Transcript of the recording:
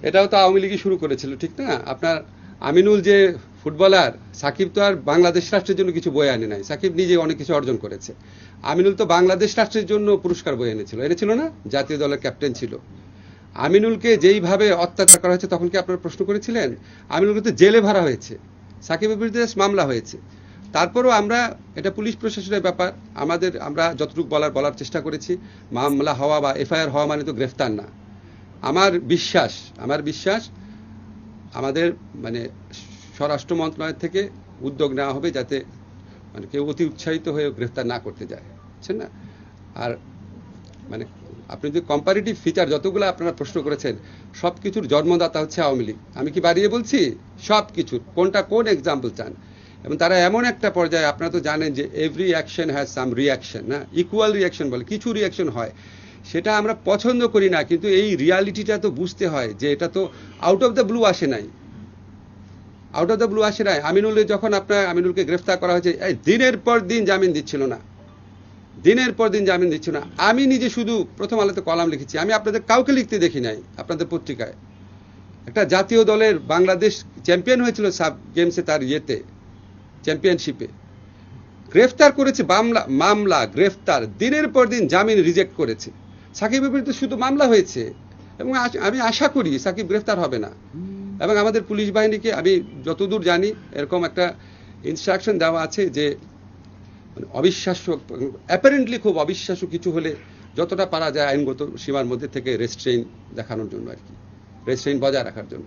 এটাও তো আওয়ামী লীগই শুরু করেছিল, ঠিক না? আপনার আমিনুল যে ফুটবলার, সাকিব তো আর বাংলাদেশ রাষ্ট্রের জন্য কিছু বয়ে আনে নাই, সাকিব নিজে অনেক কিছু অর্জন করেছে। আমিনুল তো বাংলাদেশ রাষ্ট্রের জন্য পুরস্কার বয়ে এনেছিল না? জাতীয় দলের ক্যাপ্টেন ছিল। আমিনুলকে যেইভাবে অত্যাচার করা হয়েছে তখন কি আপনারা প্রশ্ন করেছিলেন? আমিনুলকে তো জেলে ভরা হয়েছে, সাকিবের বিরুদ্ধে মামলা হয়েছে। তারপরও আমরা, এটা পুলিশ প্রশাসনের ব্যাপার, আমরা যতটুকু বলার চেষ্টা করেছি। মামলা হওয়া বা এফআইআর হওয়া মানে তো গ্রেফতার না। আমার বিশ্বাস আমাদের মানে স্বরাষ্ট্র মন্ত্রণালয় থেকে উদ্যোগ নেওয়া হবে যাতে মানে কেউ অতি উৎসাহিত হয়ে গ্রেফতার না করতে যায়, বুঝছেন না? আর মানে আপনি যদি কম্পারেটিভ ফিচার যতগুলো আপনারা প্রশ্ন করেছেন, সব কিছুর জন্মদাতা হচ্ছে আওয়ামী লীগ। আমি কি বাড়িয়ে বলছি? সব কিছুর কোন এক্সাম্পল চান? এবং তারা এমন একটা পর্যায়ে, আপনারা তো জানেন যে every action has some reaction, না? ইকুয়াল রিয়াকশন বলে কিছু রিয়াকশন হয়, সেটা আমরা পছন্দ করি না, কিন্তু এই রিয়ালিটিটা তো বুঝতে হয় যে এটা তো আউট অফ দ্য ব্লু আসে নাই। আমিনুলকে গ্রেফতার করা হয়েছে, দিনের পর দিন জামিন দিচ্ছিল না। আমি নিজে শুধু প্রথম আলোতে কলাম লিখেছি, আমি আপনাদের কাউকে লিখতে দেখি নাই। আপনাদের পত্রিকায় একটা জাতীয় দলের বাংলাদেশ চ্যাম্পিয়ন হয়েছিল সাব গেমসে, তার চ্যাম্পিয়নশিপে গ্রেফতার করেছে, মামলা গ্রেফতার, দিনের পর দিন জামিন রিজেক্ট করেছে। সাকিবের বিরুদ্ধে শুধু মামলা হয়েছে এবং আমি আশা করি সাকিব গ্রেফতার হবে না। এবং আমাদের পুলিশ বাহিনীকে আমি যতদূর জানি এরকম একটা ইনস্ট্রাকশন দেওয়া আছে যে অবিশ্বাস্য, অ্যাপারেন্টলি খুব অবিশ্বাস্য কিছু হলে যতটা পারা যায় আইনগত সীমার মধ্যে থেকে রেস্ট্রেইন দেখানোর জন্য আর কি, রেস্ট্রেইন বজায় রাখার জন্য।